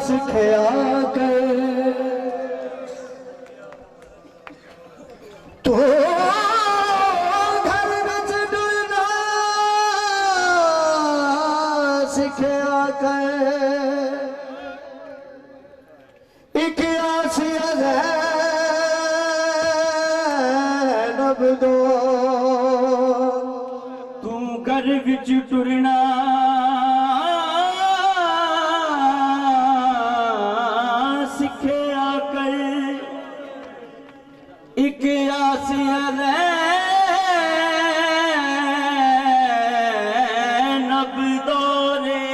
सिखया कर तो घर विच डुलना सिखया कर एक आसिया ज़ैनब दो तू घर विच टुरना सिखया कर एक आसिया ज़ैनब दौरे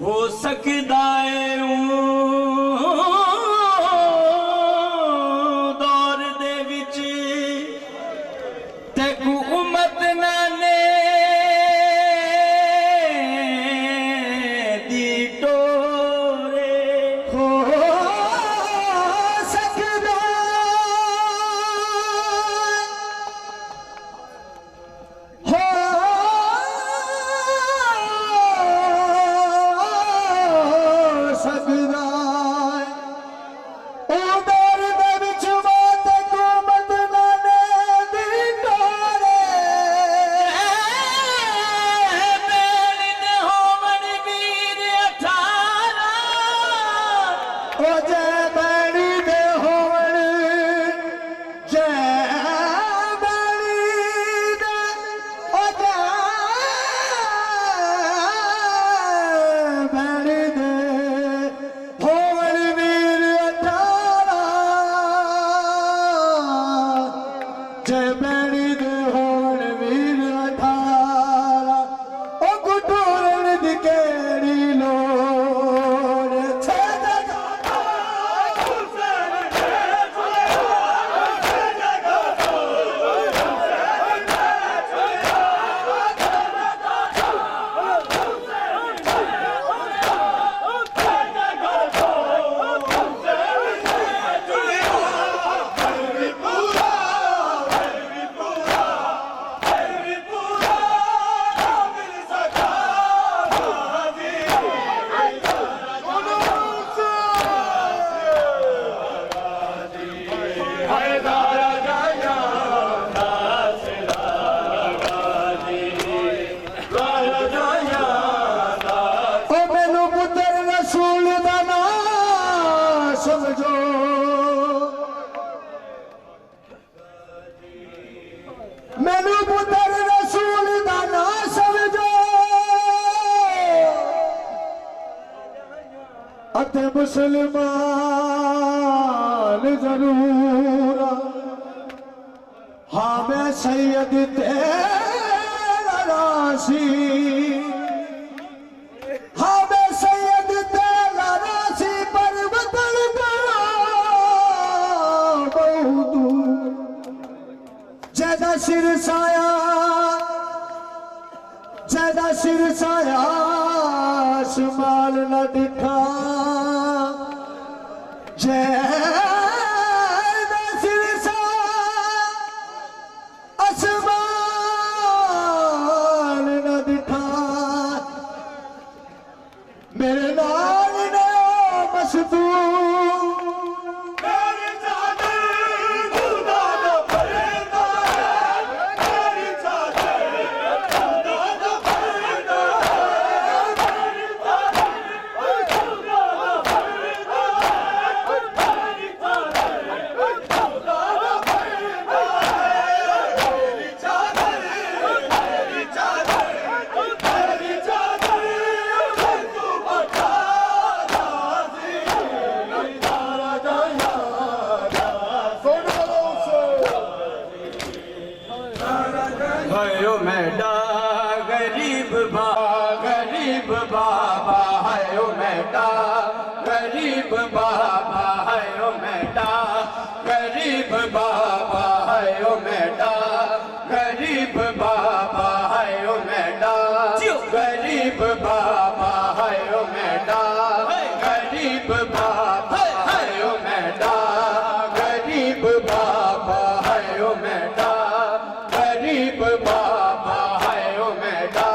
हो सकदा है दौर दे विच तेकू उम्मत नाने दी टोरे हो सकदा हो सकदा ओ दौर दे विच बात हुकूमत नाने दी टोरे बैल दे होवन वीर 18 ओ जय बैणी दे होवन जय बैणी दे ओ जय बैणी दे होवन वीर 18 जय बैणी दे होवन वीर 18 ओ गुटोरण दी केड़ी लोड़ छे ओ मैनू पुत्र रसूल दा नाम समझो मैनू पुत्र रसूल दा नाम समझो अते मुसलमान जरूर हाँ मैं सैयद तेरा राशि हाँ मैं सैयद तेरा राशि पर वतन का बहुत ज्यादा सिर साया आसमान न दिखा ज्यादा सिर साया आसमान न दिखा मेरे नाल ने मस्तू भयो मेडा गरीब बाबा हयो मेडा गरीब बाबा हयो मेडा गरीब बाबा हयो मेडा गरीब बाबा हयो मेडा गरीब बाबा हयो मेडा गरीब बाबा हयो मेडा गरीब बाबा हयो मेडा गरीब बाबा है ओ मेडा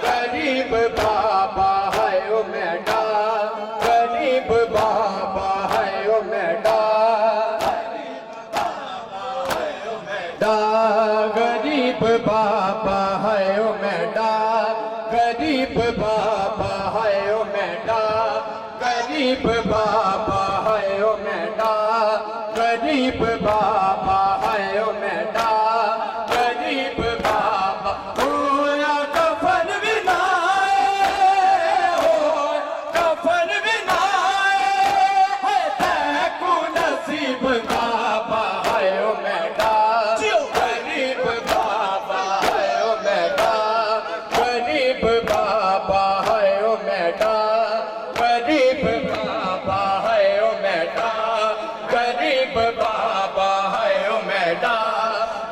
गरीब बाबा है ओ मेडा गरीब बाबा है ओ मेरा, गरीब बाबा है ओ मेरा, गरीब बाबा होया कफन भी नाए, हो कफन भी नाए, है तैकू नसीब बाबा है ओ मेरा, गरीब बाबा है ओ मेरा, गरीब बाबा है ओ मेरा, गरीब बाबा है ओ मेरा, गरीब बाबा है ओ मेरा,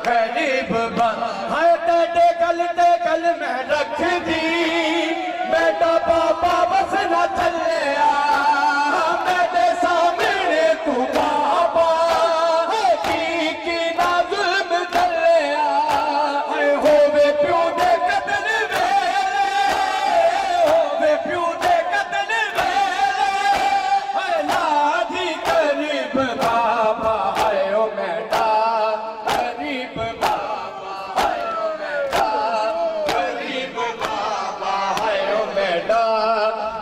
गरीब बाबा है ते कल में रख दी, बेटा बाबा बस न चलिया, मेरे सामने तू बाबा की ना जुल्म चलिया, होवे प्यो दे कतल वेले, होवे प्यो दे कतल वेले, नाधी गरीब बाबा है ओ मेरा, गरीब बाबा है ओ मेरा, गरीब बाबा है ओ मेरा,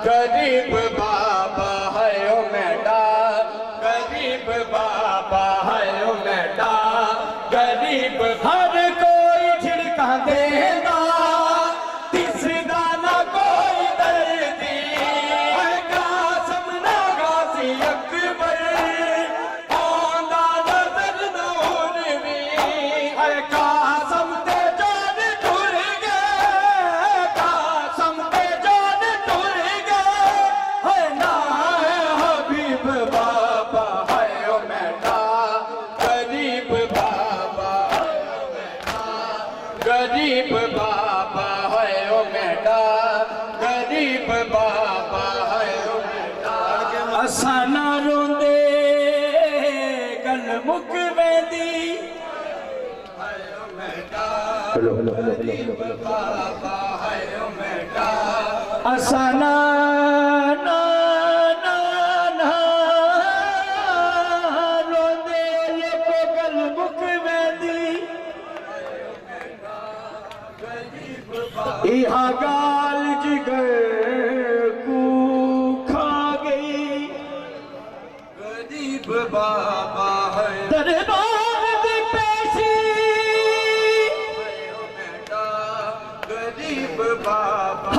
गरीब बाबा है ओ मेरा, गरीब बाबा है ओ मेरा, गरीब हर कोई झिड़का देना, तिसदा ना कोई दर्दी, है कासम ना गाजी अकबर, आंदा नजर न उनवी, है कासम ते जान टुर गए, कासम ते जान टुर गए, है ना है हबीब बाबा है ओ मेरा, गरीब बाबा है ओ मेरा, गरीब बाबा है ओ मेरा, गरीब बाबा है ओ मेरा, असा ना रोंदे गल मुक वेंदी, बाबा है ओ मेरा, असा ना ना ना ना रोंदे लोको गल मुक वेंदी, इहा गाल जिगर को खा गई, गरीब बाबा है दरबार दी पेशी, गरीब बाबा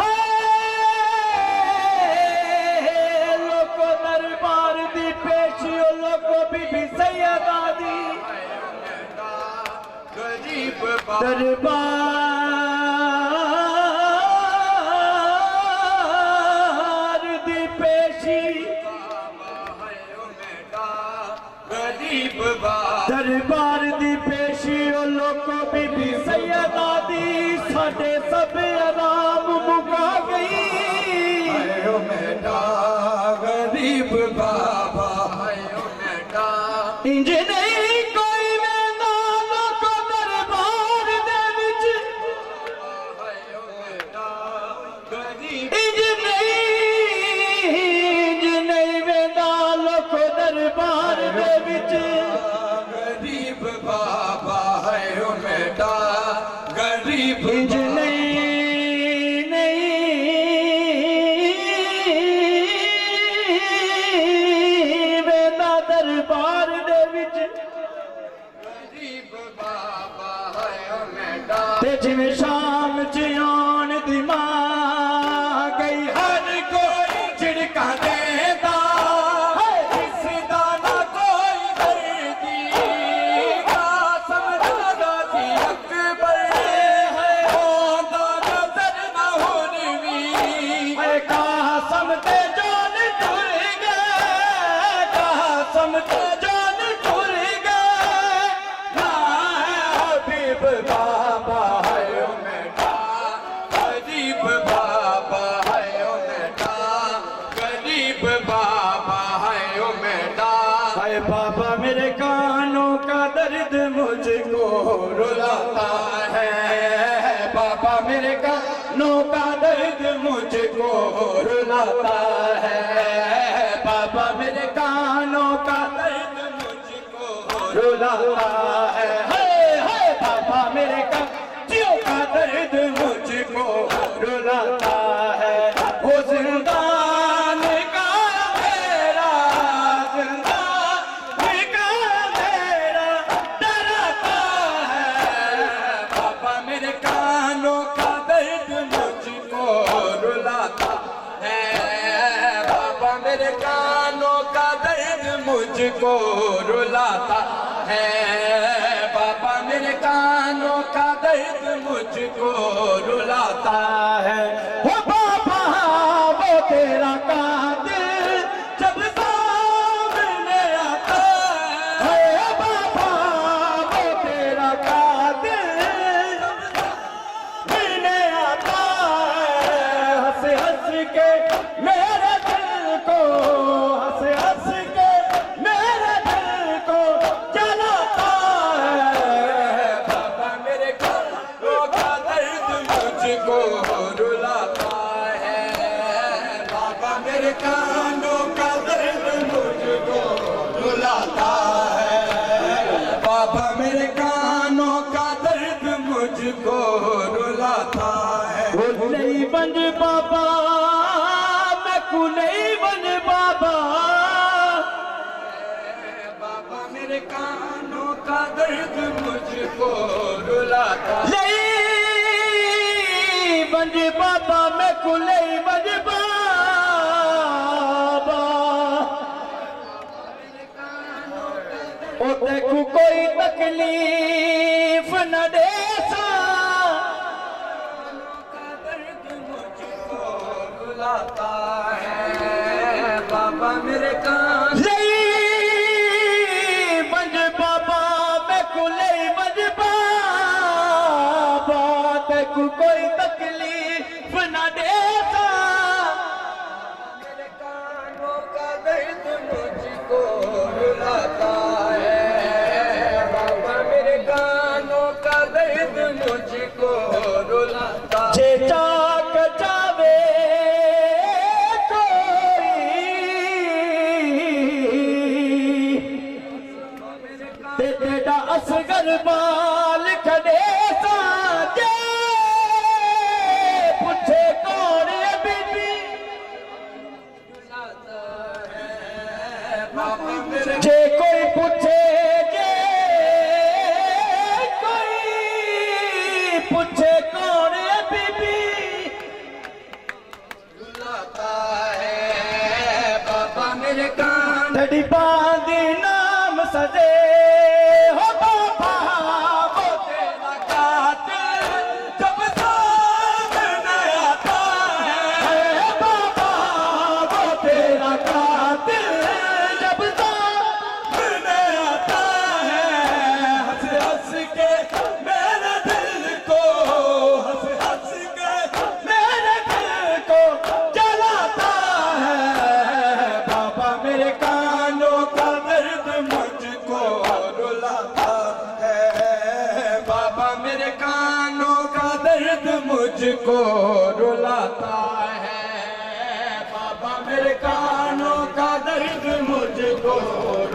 है लोको दरबार दी पेशी, ओ लोको बीबी सैयदा दी, गरीब दरबार दी पेशी, गरीब दरबार दी पेशी, ओ लोको बीबी सैयदा दी, साडे सब आराम मुका गई, ओ मेरा गरीब बाबा है ओ मेरा, इंज नहीं कोई वेंदा लोको दरबार दे विच, इंज नहीं वेंदा लोको दरबार दे विच, गरीब बाबा है ओ मेरा, गरीब इंज नहीं वेंदा दरबार दे विच, गरीब बाबा है ओ मेरा, ते जिवें शाम च आउण दी मां गई, हर कोई झिड़का देंदा, इसदा ना कोई दर्दी, कासम ना गाजी अकबर, है आंदा नजर न उनवी, है कासम ते जान टुर गए, कासम ते जान टुर गए, ना है हबीब बाबा है ओ मेरा, गरीब बाबा है ओ मेरा, गरीब बाबा है ओ मेरा, है बाबा मेरे कानों का दर्द मुझको रुलाता है, बाबा मेरे कानों का दर्द मुझको रुलाता है, बाबा मेरे कानों का दर्द मुझको रुलाता है, बाबा मेरे कानों का दर्द मुझको रुलाता है, वो जिंदान का बाबा मेरे कानों का दर्द मुझको रुलाता है, बाबा मेरे कानों का दर्द मुझको रुलाता है। हो बाबा वो तेरा कातिल जब सामने आता है, बाबा वो तेरा कातिल जब सामने आता है। हंस हंस के मेरे दिल को, हंस हंस के मेरे दिल को जलाता है। बाबा मेरे कानों का दर्द मुझको रुलाता है, बाबा मेरे कानों का दर्द मुझको रुलाता है, बाबा मेरे कानों का दर्द मुझको रुलाता है। नहीं बन बाबा मैं कुलई बन बाबा, बाबा मेरे कानों का दर्द मुझको रुलाता है। नहीं बन बाबा मैं कुलई बन बाबा, ओ देखू कोई तकलीफ न दे सा, दर्द मुझको रुलाता है, बाबा मेरे कान बंज बाबा मैं कुले बंज बाबा, तेकू कोई तकलीफ न देता, मेरे कानों का दर्द मुझको रुलाता है, बाबा मेरे कानों का दर्द मुझको रुलाता है। जे चाक जावे कोई तेरा असगर बाल खड़े साजे, पूछे कौन है बीबी, बाबा मेरे जे कोई पूछे जे कोई पूछे कौन है बीबी, रुलाता है, बाबा मेरे कान धड़ी बांधी नाम सजे, हो बाबा वो तेरा कातिल जब सामने आता है, बाबा वो तेरा कातिल जब सामने आता है। हंस हंस के मेरे दिल को, हंस हंस के मेरे दिल को जलाता है, बाबा मेरे कानों का दर्द मुझको रुलाता है, बाबा मेरे कानों का दर्द मुझको रुलाता है, बाबा मेरे कानों का दर्द मुझको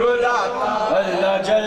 रुलाता है। अल्लाह जल